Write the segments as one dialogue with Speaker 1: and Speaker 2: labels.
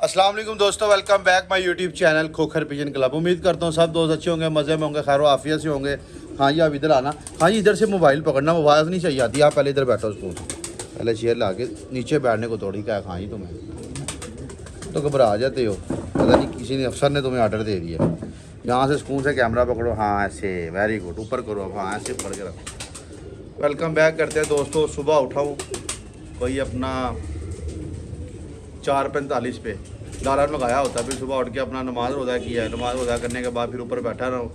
Speaker 1: अस्सलाम वालेकुम दोस्तों, welcome back my YouTube channel Khokhar pigeon club. उम्मीद करता हूँ सब दोस्त अच्छे होंगे, मज़े में होंगे, खैर आफियत से होंगे। हाँ जी, आप इधर आना। हाँ जी, इधर से मोबाइल पकड़ना, आवाज़ नहीं चाहिए आती। आप पहले इधर बैठो, स्कूल पहले चेयर ला के नीचे बैठने को थोड़ी क्या हाँ जी, तुम्हें तो घबरा जाते हो, पता नहीं किसी ने अफसर ने तुम्हें ऑर्डर दे दिया। यहाँ से स्कूल से कैमरा पकड़ो, हाँ ऐसे, वेरी गुड, ऊपर करो, हाँ ऐसे पकड़ के रखो। वेलकम बैक करते हैं दोस्तों। सुबह उठाऊँ कोई अपना 4:45 पे अलार्म लगाया होता है, फिर सुबह उठ के अपना नमाज़ रोज़ा किया है। नमाज़ रोज़ा करने के बाद फिर ऊपर बैठा रहा हूँ,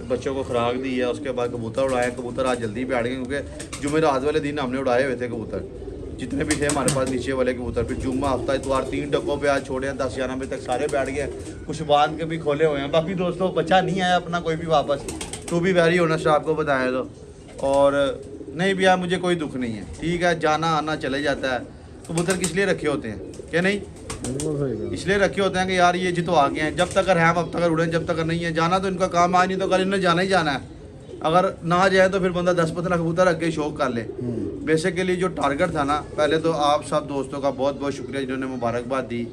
Speaker 1: बच्चों को खुराक दी है। उसके बाद कबूतर उड़ाए। कबूतर आज जल्दी बैठ गए क्योंकि जुमेरात वाले दिन हमने उड़ाए हुए थे कबूतर, जितने भी थे हमारे पास नीचे वाले कबूतर। फिर जुम्मा हफ्ता इतवार 3 टकों पे आज छोड़े हैं, 10-11 बजे तक सारे बैठ गए। कुछ बांध के भी खोले हुए हैं। बाकी दोस्तों बच्चा नहीं आया अपना कोई भी वापस, तो भी वैरी होना आपको बताया तो। और नहीं भैया मुझे कोई दुख नहीं है, ठीक है, जाना आना चले जाता है। कबूतर किस लिए रखे होते हैं क्या नहीं, इसलिए रखे होते हैं कि यार ये जी तो आ गए हैं, जब तक हैं अब तक उड़े, जब तक नहीं है जाना तो इनका काम आज नहीं तो कल इन्हें जाना ही जाना है। अगर ना जाए तो फिर बंदा 10-15 कबूतर रख के शौक कर ले। बेसिकली जो टारगेट था ना, पहले तो आप सब दोस्तों का बहुत बहुत शुक्रिया जिन्होंने मुबारकबाद दी।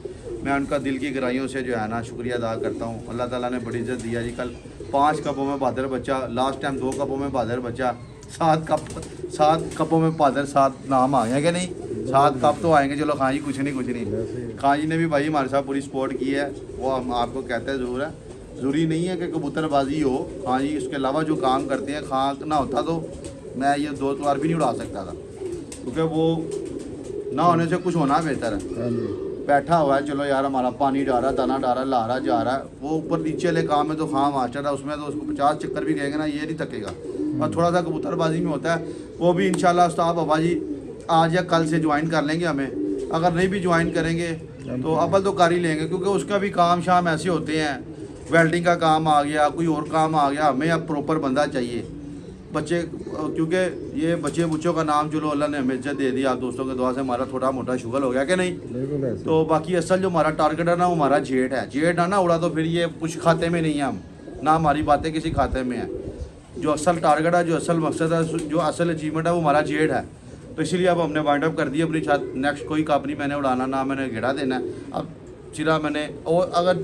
Speaker 1: मैं उनका दिल की गहराइयों से जो है ना शुक्रिया अदा करता हूँ। अल्लाह ताला ने बड़ी इज्जत दिया जी। कल 5 कपों में बहादुर बच्चा, लास्ट टाइम 2 कपों में बहादुर बच्चा, 7 कपों में बहादुर, 7 नाम आ गए कि नहीं, 7 कप तो आएंगे। चलो खां जी, कुछ नहीं। खां जी ने भी भाई हमारे साथ पूरी सपोर्ट की है, वो हम आपको कहते हैं ज़रूर है। ज़रूरी नहीं है कि कबूतरबाजी हो, खां जी इसके अलावा जो काम करते हैं, खां ना होता तो मैं ये 2 बार भी नहीं उड़ा सकता था, क्योंकि वो ना होने से कुछ होना बेहतर है। बैठा हुआ है, चलो यार हमारा पानी डाला, दाना डाला, ला रहा जा रहा है। वो ऊपर नीचे वाले काम में तो खां मास्टर है, उसमें तो उसको 50 चक्कर भी कहेंगे ना, ये नहीं थकेगा। और थोड़ा सा कबूतरबाजी में होता है, वो भी इंशाल्लाह उस्ताद बाबा जी आज या कल से ज्वाइन कर लेंगे हमें। अगर नहीं भी ज्वाइन करेंगे तो अव्वल तो कर ही लेंगे, क्योंकि उसका भी काम शाम ऐसे होते हैं। वेल्डिंग का काम आ गया, कोई और काम आ गया, हमें अब प्रॉपर बंदा चाहिए। बच्चे, क्योंकि ये बच्चे बुच्चों का नाम चलो अल्लाह ने हमें इज्जत दे दी। आप दोस्तों के दुआ से हमारा थोड़ा मोटा शुगर हो गया कि नहीं। तो बाकी असल जो हमारा टारगेट है ना, वो हमारा जेट है। जेट है ना उड़ा तो फिर ये कुछ खाते में नहीं है, हम ना हमारी बातें किसी खाते में है। जो असल टारगेट है, जो असल मकसद है, जो असल अचीवमेंट है, वो हमारा जेट है। तो इसीलिए अब हमने वाइंड अप कर दी अपनी छत। नेक्स्ट कोई कप नहीं मैंने उड़ाना, ना मैंने घेड़ा देना है। अब सिरा मैंने, और अगर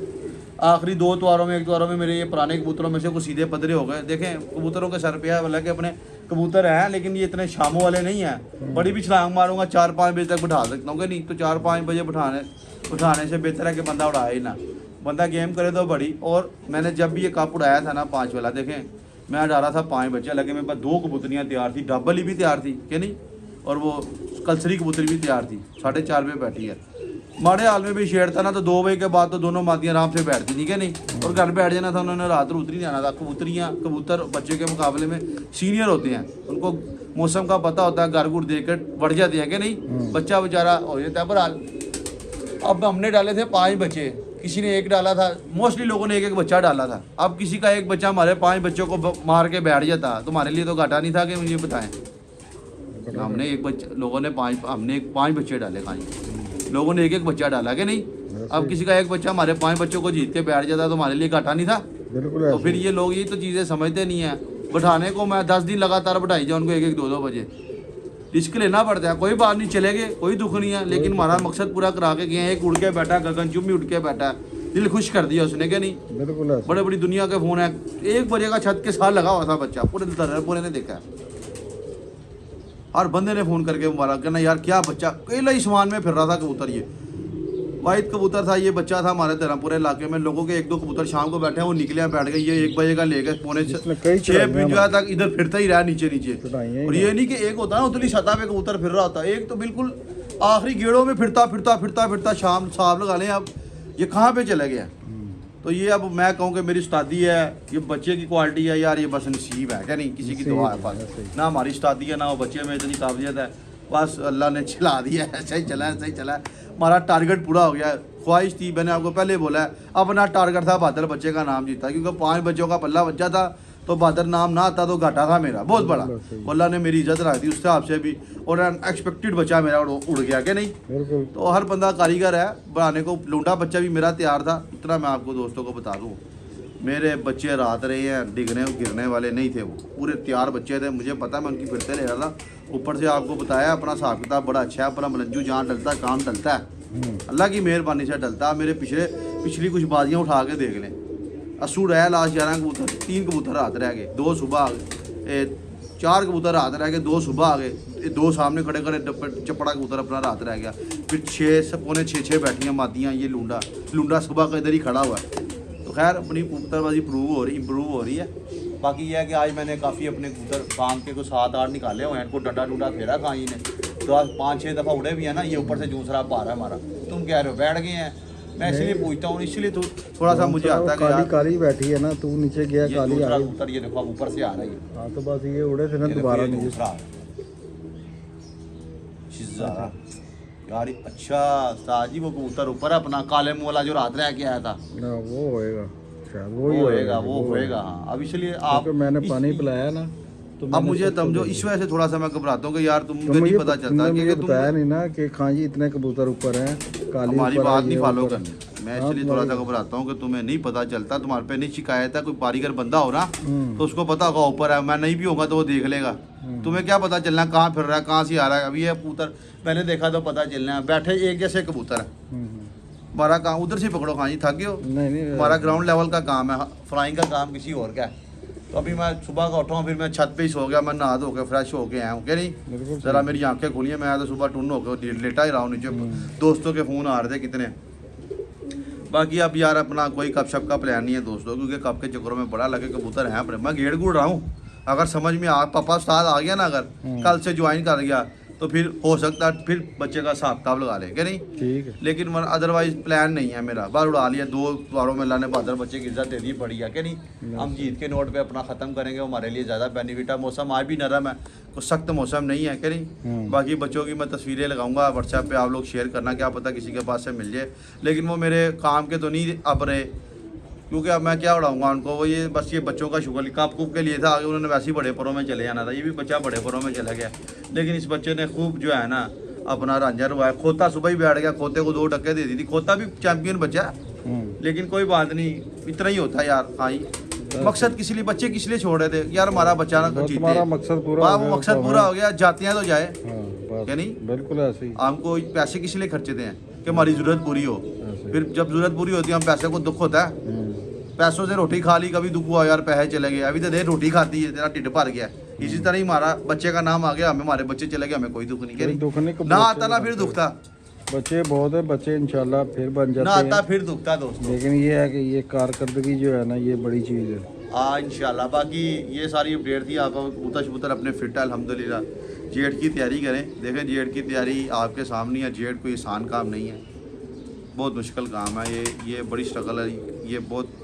Speaker 1: आखिरी 2 त्वारों में 1 त्वारों में मेरे ये पुराने कबूतरों में से कुछ सीधे पदरे हो गए। देखें कबूतरों के सर पे है, हालांकि अपने कबूतर हैं लेकिन ये इतने शामों वाले नहीं हैं। बड़ी भी छलांग मारूंगा 4-5 बजे तक बिठा सकता हूँ कि नहीं, तो 4-5 बजे उठाने से बेहतर है कि बंदा उड़ाए ही ना, बंदा गेम करे तो बड़ी। और मैंने जब भी ये कप उड़ाया था ना 5 वाला, देखें मैं डाला था 5 बच्चे लगे, मेरे पास 2 कबूतरियाँ तैयार थी, डबल ही भी तैयार थी कि नहीं, और वो कलसरी कबूतरी भी तैयार थी। 4:30 पे बैठी है। माड़े हाल में भी शेर था ना, तो 2 बजे के बाद तो दोनों मादियाँ आराम से बैठती थी कि नहीं, और घर बैठ जाना था उन्होंने, रात उतर ही जाना था। कबूतर बच्चे के मुकाबले में सीनियर होते हैं, उनको मौसम का पता होता है, घर गुड़ देख कर बढ़ जाते हैं कि नहीं, बच्चा बेचारा हो जाता है। बहरहाल अब हमने डाले थे 5 बच्चे, किसी ने 1 डाला था, मोस्टली लोगों ने 1-1 बच्चा डाला था। अब किसी का 1 बच्चा हमारे 5 बच्चों को मार के बैठ जाता, तुम्हारे लिए तो घाटा नहीं था कि मुझे बताएं। हमने 1 बच्चा, लोगों ने 5 बच्चे डाले, खाई लोगों ने 1-1 बच्चा डाला कि नहीं। अब किसी का 1 बच्चा हमारे 5 बच्चों को जीत के बैठ जाता, तो हमारे लिए घाटा नहीं था। तो फिर ये लोग ये तो चीज़ें समझते नहीं है। बैठाने को मैं 10 दिन लगातार बैठाई जाऊँ उनको 1-1 2-2 बजे, रिस्क लेना पड़ता है। कोई बात नहीं, चलेंगे, कोई दुख नहीं है, लेकिन हमारा मकसद पूरा करा के गए हैं। एक उड़ के बैठा, गगनचुंबी उड़ के बैठा, दिल खुश कर दिया उसने क्या नहीं। बिल्कुल बड़े बड़ी दुनिया के फ़ोन है। 1 बजे का छत के साथ लगा हुआ था बच्चा, पूरे ने देखा। हर बंदे ने फ़ोन करके मुबारक करना, यार क्या बच्चा, अकेला ही समान में फिर रहा था कबूतर। ये वाइट कबूतर था, ये बच्चा था हमारे धर्मपुरे इलाके में। लोगों के 1-2 कबूतर शाम को बैठे हैं, वो निकले बैठ गए। ये 1 बजे का लेकर 6:45 बजे तक इधर फिरता ही रहा नीचे। और ये नहीं कि एक होता ना उतली सतह पे कबूतर फिर रहा होता, एक तो बिल्कुल आखिरी गेड़ों में फिरता शाम साहब लगा लें। अब ये कहाँ पे चला गया। तो ये अब मैं कहूँ कि मेरी उस्तादी है, ये बच्चे की क्वालिटी है यार, ये बस नसीब है क्या नहीं, किसी की दुआ है बस। ना हमारी उस्तादी है, ना वो बच्चे में इतनी काबिलियत है, बस अल्लाह ने चला दिया है। सही चला है। हमारा टारगेट पूरा हो गया है। ख्वाहिश थी, मैंने आपको पहले बोला है, अपना टारगेट था बहादुर बच्चे का नाम जीता, क्योंकि 5 बच्चों का पल्ला बच्चा था, तो बहादुर नाम ना आता तो घाटा था मेरा बहुत बड़ा। अल्लाह ने मेरी इज्जत रख दी उस हिसाब से भी, और अनएक्सपेक्टेड बच्चा मेरा उड़ गया क्या नहीं। तो हर बंदा कारीगर है बनाने को। लूंडा बच्चा भी मेरा तैयार था। इतना मैं आपको दोस्तों को बता दूँ, मेरे बच्चे रात रहे हैं, गिरने वाले नहीं थे, वो पूरे तैयार बच्चे थे। मुझे पता, मैं उनकी फिरते ले रहा था। ऊपर से आपको बताया अपना हिसाब किताब बड़ा अच्छा है, अपना मलंजू जहाँ डलता है काम डलता है। अल्लाह की मेहरबानी से डलता। मेरे पिछली कुछ बाजियाँ उठा के देख लें, अस्सू रहा लास्ट 11 कबूतर, 3 कबूतर रात रह गए, 2 सुबह आ गए, 4 कबूतर रात रह गए, 2 सुबह आ गए, 2 सामने खड़े खड़े चपड़ा कबूतर अपना रात रह गया। फिर 6 पौने 6 बैठियाँ मादियाँ, ये लूंडा सुबह का इधर ही खड़ा हुआ है। तो खैर अपनी कबूतरबाजी इम्प्रूव हो रही है। बाकी यह है कि आज मैंने काफ़ी अपने कबूतर काम के कुछ 7-8 निकाले हुए हैं, इनको डंडा डूडा फेरा कहीं ने, तो आज 5-6 दफ़ा उड़े भी है ना। ये ऊपर से जूसरा पा रहा है हमारा, तुम कह रहे हो बैठ गए हैं, मैं इसलिए पूछता हूँ, इसलिए तो थोड़ा सा मुझे आता है कि
Speaker 2: काली काली बैठी है ना, तू नीचे गया काली आ गई।
Speaker 1: कबूतर ये देखो अब ऊपर से आ रहा है।
Speaker 2: हाँ तो बस ये उड़े थे ना दोबारा नहीं
Speaker 1: यार। अच्छा साजी वो कबूतर ऊपर है अपना काले मुंह वाला जो रात रह के आया था
Speaker 2: ना, वो होएगा शायद,
Speaker 1: वो होएगा। हाँ अब इसलिए आप
Speaker 2: मैंने पानी पिलाया ना, तो
Speaker 1: अब मुझे समझो इस वजह से थोड़ा सा मैं घबराता हूँ कि यार तुमको नहीं पता चलता कि
Speaker 2: तुम बताया नहीं ना कि खां जी इतने कबूतर ऊपर हैं, काली
Speaker 1: हमारी बात नहीं फॉलो करनी। मैं इसलिए थोड़ा सा घबराता हूँ कि तुम्हें नहीं पता चलता, तुम्हारे पे नहीं शिकायत है, कोई कारीगर बंदा हो ना तो उसको पता होगा ऊपर है, मैं नहीं भी होगा तो वो देख लेगा। तुम्हें क्या पता चलना कहाँ फिर रहा है, कहाँ से आ रहा है। अभी ये कबूतर मैंने देखा तो पता चलना है, बैठे एक जैसे कबूतर है। हमारा काम उधर से पकड़ो खां जी, थक गए हो। हमारा ग्राउंड लेवल का काम है, फ्लाइंग का काम किसी और का है। तो अभी मैं सुबह का उठा हूँ, फिर मैं छत पे ही सो गया, मैं नहा धो के फ्रेश हो के आया हूँ क्या नहीं। ज़रा मेरी आंखें खुली हैं, मैं तो सुबह टून होकर लेटा ही रहा हूँ नीचे। दोस्तों के फ़ोन आ रहे थे कितने। बाकी अब यार अपना कोई कप शप का प्लान नहीं है दोस्तों, क्योंकि कप के चक्करों में बड़ा लगे कबूतर हैं अपने। मैं गेड़ गुड़ रहा हूँ, अगर समझ में पापा उस्ताद आ गया ना, अगर कल से ज्वाइन कर गया तो फिर हो सकता है फिर बच्चे का हिसाब किताब लगा ले क्या नहीं।
Speaker 2: ठीक है,
Speaker 1: लेकिन अदरवाइज प्लान नहीं है मेरा। बार उड़ा लिया, 2 बारों में अल्लाह ने बहादुर बच्चे की इज्जत दे दी, बढ़िया क्या नहीं। हम जीत के नोट पे अपना ख़त्म करेंगे, हमारे लिए ज़्यादा बेनिफिट है। मौसम आज भी नरम है, कुछ सख्त मौसम नहीं है क्या नहीं। बाकी बच्चों की मैं तस्वीरें लगाऊंगा व्हाट्सएप पे, आप लोग शेयर करना, क्या पता किसी के पास से मिल जाए। लेकिन वो मेरे काम के तो नहीं अब रहे, क्योंकि अब मैं क्या उड़ाऊंगा उनको। वो ये बस ये बच्चों का शुगर कप कुप के लिए था, आगे उन्होंने वैसे ही बड़े परों में चले जाना था। ये भी बच्चा बड़े परों में चला गया, लेकिन इस बच्चे ने खूब जो है ना अपना रांझा रुआया। खोता सुबह ही बैठ गया, खोते को 2 टक्के दे दी थी। खोता भी चैंपियन बच्चा, लेकिन कोई बात नहीं, इतना ही होता है यार। हाँ मकसद किस लिए, बच्चे किस लिए छोड़ रहे थे यार, हमारा बच्चा ना जीते,
Speaker 2: मकसद पूरा,
Speaker 1: वो मकसद पूरा हो गया, जातियाँ तो जाए क्या नहीं।
Speaker 2: बिल्कुल ऐसे ही,
Speaker 1: हमको पैसे किस लिए खर्चे हैं कि हमारी ज़रूरत पूरी हो। फिर जब ज़रूरत पूरी होती है हम पैसे को दुख होता है। पैसों से रोटी खा ली, कभी दुख हुआ यार पैसे चले गए, अभी तो देर रोटी खाती है, तेरा ढिड भर गया। इसी तरह ही हमारा बच्चे का नाम आ गया, हमें हमारे बच्चे चले गए, हमें कोई दुख नहीं करी ना आता ना फिर दुख था।
Speaker 2: बच्चे बहुत है, बच्चे इंशाल्लाह फिर बन जाते हैं,
Speaker 1: ना आता फिर दुख था दोस्तों।
Speaker 2: लेकिन ये है कि ये कारकर्दगी जो है ना, ये बड़ी चीज़ है।
Speaker 1: हाँ इंशाल्लाह। बाकी ये सारी अपडेट थी। आप कबूतर शबूतर अपने फिट है अल्हम्दुलिल्लाह। जेड की तैयारी करें, देखें जेड की तैयारी आपके सामने है। जेड कोई आसान काम नहीं है, बहुत मुश्किल काम है ये बड़ी स्ट्रगल है ये। बहुत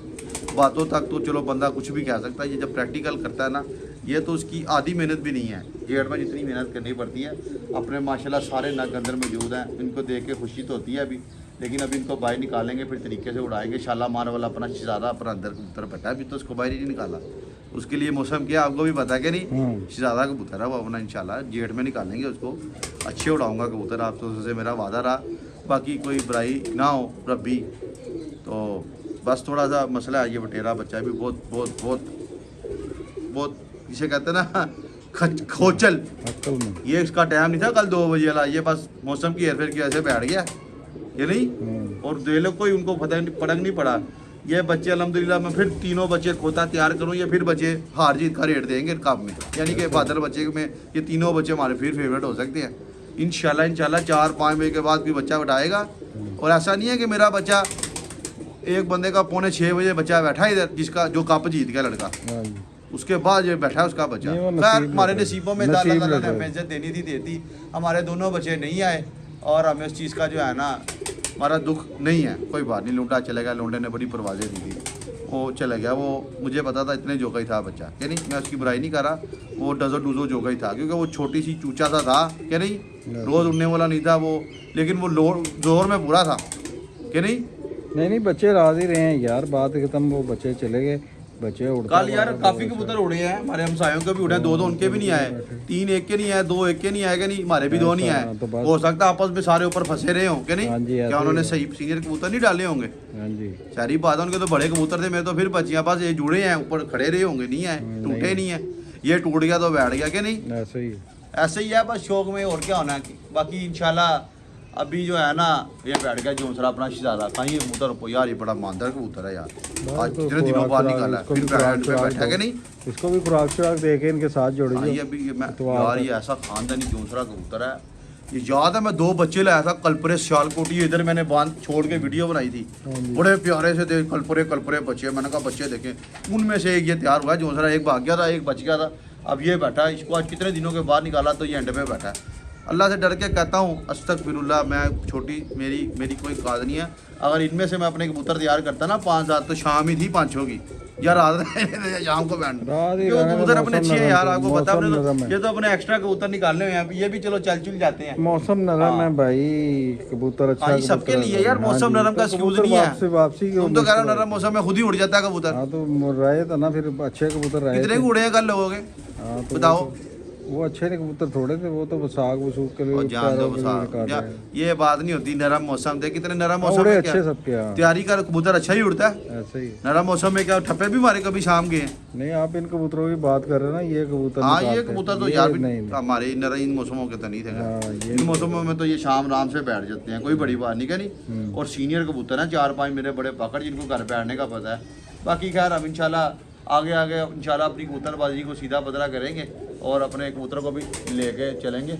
Speaker 1: बातों तक तो चलो बंदा कुछ भी कह सकता है, ये जब प्रैक्टिकल करता है ना, ये तो उसकी आधी मेहनत भी नहीं है। जेड में जितनी मेहनत करनी पड़ती है, अपने माशाल्लाह सारे नग अंदर मौजूद हैं। इनको देख के खुशी तो होती है अभी, लेकिन अभी इनको बाहर निकालेंगे, फिर तरीके से उड़ाएंगे। शाला मार वाला अपना शहजादा अपना अंदर कबूतर बैठा है, अभी तो उसको बाहर ही नहीं निकाला। उसके लिए मौसम क्या आपको भी पता है कि नहीं, शहजादा कबूतर है वो अपना, इंशाल्लाह जेड में निकालेंगे उसको, अच्छे उड़ाऊँगा कबूतर। आप तो उससे मेरा वादा रहा, बाकी कोई बुराई ना हो रब्बी। तो बस थोड़ा सा मसला है, ये बटेरा बच्चा भी बहुत बहुत बहुत बहुत इसे कहते हैं ना खोचल। ये इसका टाइम नहीं था कल 2 बजे वाला, ये बस मौसम की हेरफेर की वजह से बैठ गया ये नहीं। और दे लोग कोई उनको फर्क नहीं पड़ा। ये बच्चे अल्हम्दुलिल्लाह मैं फिर 3 बच्चे खोता तैयार करूँ, ये फिर बच्चे हार जीत का रेट देंगे कप में, यानी कि बहादुर बच्चे में ये 3 बच्चे हमारे फिर फेवरेट हो सकते हैं इंशाल्लाह। 4-5 बजे के बाद कोई बच्चा बैठाएगा। और ऐसा नहीं है कि मेरा बच्चा एक बंदे का 5:45 बजे बच्चा बैठा इधर, जिसका जो कप जीत गया लड़का, उसके बाद ये बैठा है उसका बच्चा। खैर हमारे नसीबों में अल्लाह ताला ने हमें इज्जत देनी थी देती, हमारे दोनों बच्चे नहीं आए, और हमें उस चीज़ का जो है ना हमारा दुख नहीं है। कोई बात नहीं, लूंडा चले गया, लूंडे ने बड़ी परवाजें दी थी, वो चले गया। वो मुझे पता था इतने जोगा ही था बच्चा क्या नहीं, मैं उसकी बुराई नहीं कर रहा, वो डजो डूजो जोगा ही था, क्योंकि वो छोटी सी चूचा सा था क्या नहीं, रोज़ उड़ने वाला नहीं था वो, लेकिन वो जोर में पूरा था क्या नहीं।
Speaker 2: बच्चे राज ही रहे हैं यार, बात खत्म, वो बच्चे चले गए, बच्चे उड़ते
Speaker 1: कल यार काफी कबूतर उड़े हैं, हमारे हमसायों के भी उड़े हैं, 2 उनके भी नहीं आए, 3 एक के नहीं आए, 2 एक के नहीं आए, नहीं हमारे भी 2 नहीं आए। हो सकता है आपस में सारे ऊपर फंसे रहे हों क्या नहीं, क्या उन्होंने सही सीनियर कबूतर नहीं डाले होंगे। सारी बात है, उनके तो बड़े कबूतर थे, मेरे तो फिर बच्चियां पास ये जुड़े हैं, ऊपर खड़े रहे होंगे, नहीं आए, टूटे नहीं है। ये टूट गया तो बैठ गया क्या नहीं, ऐसे ही है बस शौक में, और क्या होना है। बाकी इंशाल्लाह अभी जो है ना ये बैठ गया जोसरा अपना शहजादा कहीं कबूतर को यार, ये बड़ा मानदार कबूतर है यार, आज
Speaker 2: तो
Speaker 1: कितने दिनों बाद निकाला है,
Speaker 2: इसको
Speaker 1: फिर
Speaker 2: भी खुराक
Speaker 1: बैठ पे
Speaker 2: शुराक
Speaker 1: बैठा
Speaker 2: दो।
Speaker 1: कि नहीं।
Speaker 2: इसको भी खुराक शुराक दे के इनके साथ जोड़
Speaker 1: हाँ,
Speaker 2: दो।
Speaker 1: ये अभी ये मैं
Speaker 2: इतवार
Speaker 1: यार
Speaker 2: तक।
Speaker 1: ये ऐसा खानदानी जोसरा कबूतर है, ये याद है मैं 2 बच्चे लाया था कलपरे सियालकोटी, इधर मैंने बांध छोड़ के वीडियो बनाई थी,
Speaker 2: हाँ जी।
Speaker 1: बड़े प्यारे से थे कलपरे बच्चे, मैंने कहा बच्चे देखें, उनमें से एक ये तैयार हुआ जोसरा, एक भाग गया था, एक बच गया था, अब ये बैठा है, इसको आज कितने दिनों के बाद निकाला तो ये एंड पे बैठा है। अल्लाह से डर के कहता हूँ अस्तगफिरुल्लाह, मैं छोटी मेरी कोई काज नहीं है, अगर इनमें से मैं अपने कबूतर तैयार करता ना 5-7 तो शाम ही थी 5-6 की यार, रात शाम को बैठ
Speaker 2: रात ही
Speaker 1: क्यों
Speaker 2: रहने
Speaker 1: कबूतर
Speaker 2: का
Speaker 1: अपने
Speaker 2: मौसम
Speaker 1: अच्छे हैं यार,
Speaker 2: नरम
Speaker 1: आपको पता
Speaker 2: मौसम
Speaker 1: अपने
Speaker 2: नरम है।
Speaker 1: ये तो अपने एक्स्ट्रा कबूतर निकालने हुए हैं, ये भी चलो चल चुल जाते हैं।
Speaker 2: मौसम नरम है भाई, कबूतर अच्छा
Speaker 1: हाँ, ये सबके
Speaker 2: कबूतर
Speaker 1: लिए
Speaker 2: है।
Speaker 1: यार,
Speaker 2: हाँ
Speaker 1: मौसम
Speaker 2: जी,
Speaker 1: नरम का
Speaker 2: तो
Speaker 1: एक्सक्यूज
Speaker 2: कबूतर
Speaker 1: नहीं है।
Speaker 2: वापसी
Speaker 1: तुम तो कह रहे हो नरम मौसम में खुद ही उड़ जाता है कबूतर,
Speaker 2: हाँ तो रहे था ना, फिर अच्छे कबूतर रहे
Speaker 1: कितने
Speaker 2: थे।
Speaker 1: उड़े हैं कल लोगों के,
Speaker 2: हाँ तो
Speaker 1: बताओ।
Speaker 2: वो अच्छे ने कबूतर थोड़े थे, वो तो साग वसूख के लिए
Speaker 1: और जान दो
Speaker 2: पैरों के लिए निकाल रहे हैं।
Speaker 1: ये बात नहीं होती, नरम मौसम थे, कितने नरम
Speaker 2: हाँ,
Speaker 1: मौसम
Speaker 2: उड़े
Speaker 1: में
Speaker 2: अच्छे
Speaker 1: क्या
Speaker 2: सबके यहाँ,
Speaker 1: तैयारी कर कबूतर अच्छा ही उड़ता है,
Speaker 2: ऐसे ही।
Speaker 1: नरम मौसम में क्या ठप्पे भी मारे कभी शाम के हैं।
Speaker 2: नहीं आप इन कबूतरों की बात कर रहे हो ना, ये कबूतर
Speaker 1: हाँ, ये
Speaker 2: निकालते हैं।
Speaker 1: कबूतर तो
Speaker 2: ये
Speaker 1: यार भी
Speaker 2: नहीं
Speaker 1: हमारे नरम इन मौसमों के तो नहीं थे,
Speaker 2: हाँ, ये
Speaker 1: इन मौसमों में तो ये शाम आराम से बैठ जाते हैं, कोई बड़ी बात नहीं, क्या नहीं। और सीनियर कबूतर हैं 4-5 मेरे बड़े पकड़, जिनको घर बैठने का पता है। बाकी खैर अब इंशाल्लाह आगे इंशाल्लाह अपनी कबूतरबाजी को सीधा बदला करेंगे और अपने कबूतर को भी लेके चलेंगे।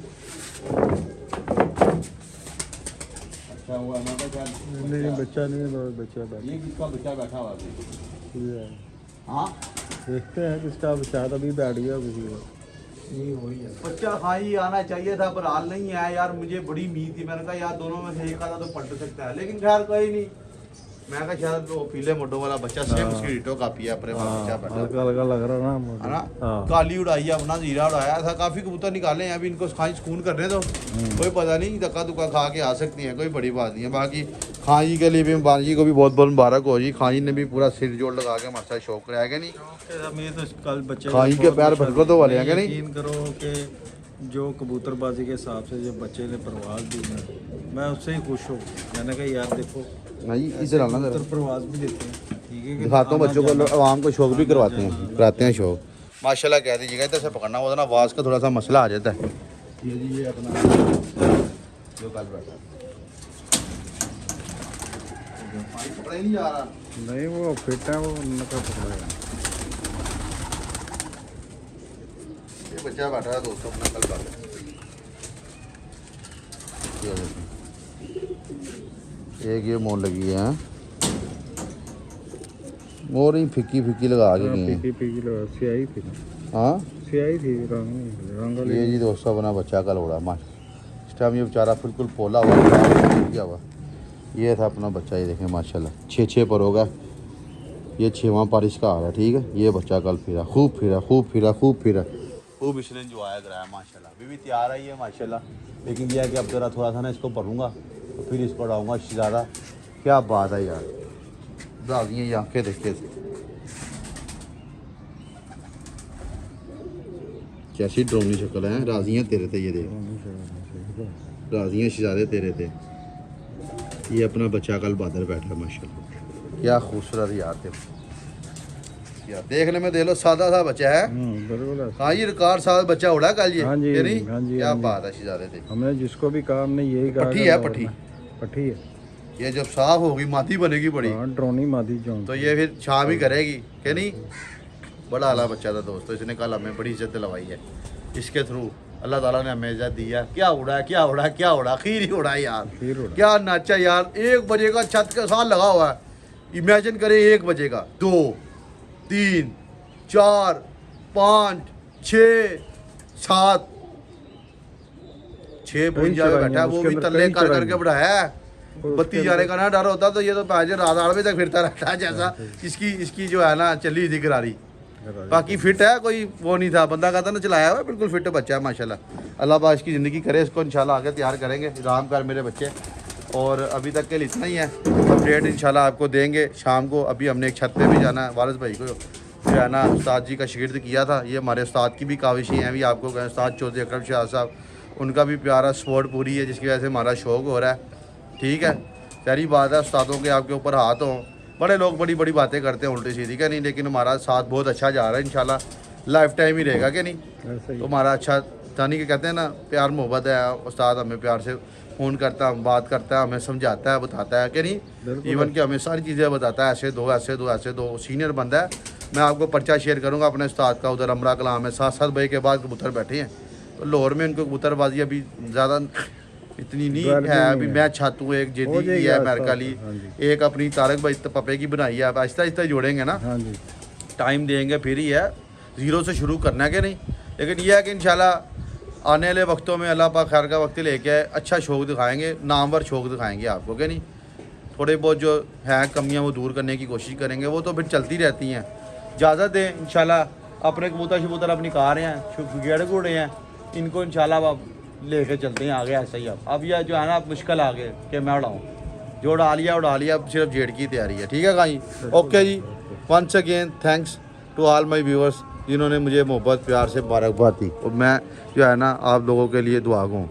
Speaker 1: अच्छा हुआ ना तो क्या
Speaker 2: नहीं बच्चा नहीं है, बच्चा बैठा
Speaker 1: ये किसका बच्चा बैठा हुआ अभी?
Speaker 2: ही है।
Speaker 1: हाँ,
Speaker 2: देखते हैं किसका बच्चा, अभी बैठ गया किसी का, ये वही है।
Speaker 1: बच्चा हाँ ही आना चाहिए था पर हाल नहीं आया यार, मुझे बड़ी उम्मीद थी, मैंने कहा यार दोनों में से एक आधा तो पलट सकता है, लेकिन खैर कोई नहीं। मैं कहा शायद वो पीले मोटो वाला बच्चा सेम उसकी डिटो कापी है अपने पास बच्चा बैठा
Speaker 2: हल्का हल्का लग रहा ना
Speaker 1: है ना,
Speaker 2: हाँ।
Speaker 1: काली उड़ाई है अपना, जीरा उड़ाया था, काफी कबूतर निकाले हैं, अभी इनको खाई सुकून करने दो, कोई पता नहीं धक्का दुक्का खा के आ सकती हैं, कोई बड़ी बात नहीं है। बाकी खाई के लिए भी बाजी को भी बहुत बहुत मुबारक हो जी, खाई ने भी पूरा सिर जोड़ लगा के हमारे साथ शौक कराया, नहीं
Speaker 2: ये तो कल बच्चे
Speaker 1: खाई के पैर भटको तो वाले हैं क्या नहीं।
Speaker 2: यकीन करो कि जो कबूतरबाजी के हिसाब से जो बच्चे ने परवाज दी ना, मैं उससे ही खुश हूँ। मैंने कहा यार देखो
Speaker 1: नहीं इधर आना
Speaker 2: कबूतर परवाज भी देते हैं, ठीक है कि
Speaker 1: दिखाता हूँ
Speaker 2: आना
Speaker 1: बच्चों को,
Speaker 2: जाना।
Speaker 1: आवाम को शौक भी करवाते हैं, कराते हैं शौक। माशाल्लाह कह दीजिएगा, इधर से पकड़ना होता ना आवाज़ का थोड़ा सा मसला आ जाता है। ये जी ये अपना जो कल बैठा पकड़ा ही नहीं जा रहा,
Speaker 2: नहीं वो फिट है, वो नका पकड़ेगा।
Speaker 1: ये बच्चा बैठा है दोस्तों अपना कल बैठा एक ये मोर लगी है, मोर ही फीकी लगा के गए हैं।
Speaker 2: फीकी लगा, स्याही थी ना,
Speaker 1: हाँ
Speaker 2: स्याही थी, रंग
Speaker 1: ये जी दोस्तों अपना बच्चा कल उड़ा माश, इस टाइम ये बेचारा बिल्कुल पोला हुआ क्या हुआ, ये था अपना बच्चा, ये देखें माशाल्लाह 6 पर होगा, ये 6वां बारिश का आ रहा है, ठीक है। ये बच्चा कल फिरा खूब इसने इंजॉय कराया माशाल्लाह, अभी भी तैयार है ये माशाल्लाह, लेकिन यह है कि अब जरा थोड़ा सा ना इसको पढ़ूंगा तो फिर इसको उड़ाऊँगा ज़्यादा। क्या बात है यार, दादियाँ ये आँखें देखिए कैसी ड्रोनी शक्ल है, राजियाँ तेरे थे, ये देख राजियाँ शहजादे तेरे थे। ये अपना बच्चा कल बादल बैठा माशाल्लाह, क्या खूबसूरत यार थे यार, देखने में दे लो सादा सा बच्चा है।
Speaker 2: बिल्कुल।
Speaker 1: हाँ ये रिकॉर्ड सादा बच्चा उड़ा कल ये,
Speaker 2: हाँ जी,
Speaker 1: ये नहीं?
Speaker 2: हाँ जी,
Speaker 1: क्या
Speaker 2: हाँ जी।
Speaker 1: बात है शहजादे थे।
Speaker 2: हमने जिसको भी कहा, हमने यही कहा,
Speaker 1: पट्टी है पट्टी,
Speaker 2: पट्टी है,
Speaker 1: ये जब साफ होगी मादी बनेगी बड़ी,
Speaker 2: हाँ ड्रोनी मादी जो
Speaker 1: तो ये फिर शाम ही करेगी कि नहीं। बड़ा आला बच्चा था दोस्तों, इसने कल हमें बड़ी इज्जत दिलवाई है, इसके थ्रू अल्लाह ताला ने हमें इज्जत दी है। क्या उड़ा खीर ही उड़ा यार, क्या नाचा यार। 1 बजे का छत के साथ लगा हुआ है, इमेजिन करें 1 बजे का, 2 3 4 5 6 7 6 भुंजा में बैठा, वो भी तल्ले कर करके बढ़ाया है। बत्ती जाने का ना डर होता तो ये तो पैसे रात 8 बजे तक फिरता रहता है, जैसा इसकी जो है ना चली थी गिरारी। बाकी फिट है, कोई वो नहीं था, बंदा कहता ना चलाया हुआ, बिल्कुल फिट बच्चा है माशाल्लाह। अल्लाह पाक इसकी ज़िंदगी करे, इसको इंशाल्लाह आगे तैयार करेंगे, राम कर मेरे बच्चे। और अभी तक के लिए इतना ही है, अपडेट इंशाल्लाह आपको देंगे शाम को। अभी हमने एक छत पे भी जाना है, वारिस भाई को जो है ना उस्ताद जी का शिगिर्द किया था, ये हमारे उस्ताद की भी काविशें हैं, अभी आपको कहें उस्ताद चौधरी अकरम शाह साहब, उनका भी प्यारा सपोर्ट पूरी है, जिसकी वजह से हमारा शौक़ हो रहा है, ठीक है। सारी बात है, उस्तादों के आपके ऊपर हाथ हों, बड़े लोग बड़ी बड़ी बातें करते हैं उल्टी सीधी, क्या नहीं, लेकिन हमारा साथ बहुत अच्छा जा रहा है, इंशाल्लाह लाइफ टाइम ही रहेगा, क्या नहीं। तो हमारा अच्छा तानी के कहते हैं ना, प्यार मोहब्बत है, उस्ताद हमें प्यार से फ़ोन करता है, बात करता है, हमें समझाता है, बताता है कि नहीं,
Speaker 2: बिल्कुल।
Speaker 1: इवन कि हमें सारी चीज़ें बताता है, ऐसे दो ऐसे दो ऐसे दो। सीनियर बंदा है। मैं आपको पर्चा शेयर करूँगा अपने उस्ताद का, उधर अमरा कलाम है, 7-7 बजे के बाद कबूतर बैठे हैं। तो लाहौर में इनको कबूतरबाजी अभी ज़्यादा इतनी नहीं है। अभी मैं चाहता हूँ एक जेदी की है अमेरिका ली, एक अपनी तारक भाई पपे की बनाई है। अब आहिस्ता आहिस्ता जोड़ेंगे ना,
Speaker 2: हाँ जी,
Speaker 1: टाइम देंगे फिर ही है, ज़ीरो से शुरू करना है कि नहीं। लेकिन यह है कि इंशाल्लाह आने वाले वक्तों में अल्लाह पाक खैर का वक्त लेके आए, अच्छा शौक़ दिखाएंगे, नामवर शौक़ दिखाएंगे आपको कि नहीं। थोड़े बहुत जो हैं कमियां वो दूर करने की कोशिश करेंगे, वो तो फिर चलती रहती हैं। इजाज़त दें इंशाल्लाह, अपने कबूतर शबूतर अपनी कार हैं, गेड़ गुड़े हैं, इनको इंशाल्लाह अब लेके चलते हैं आगे ऐसा ही। अब यह जो है ना, अब मुश्किल आ गए कि मैं उड़ाऊँ, जो उड़ा लिया, अब सिर्फ जेड़ की तैयारी है। ठीक है भाई, ओके जी। Once again thanks to all my viewers जिन्होंने मुझे मोहब्बत प्यार से मुबारकबाद दी, और मैं जो है ना आप लोगों के लिए दुआ गो।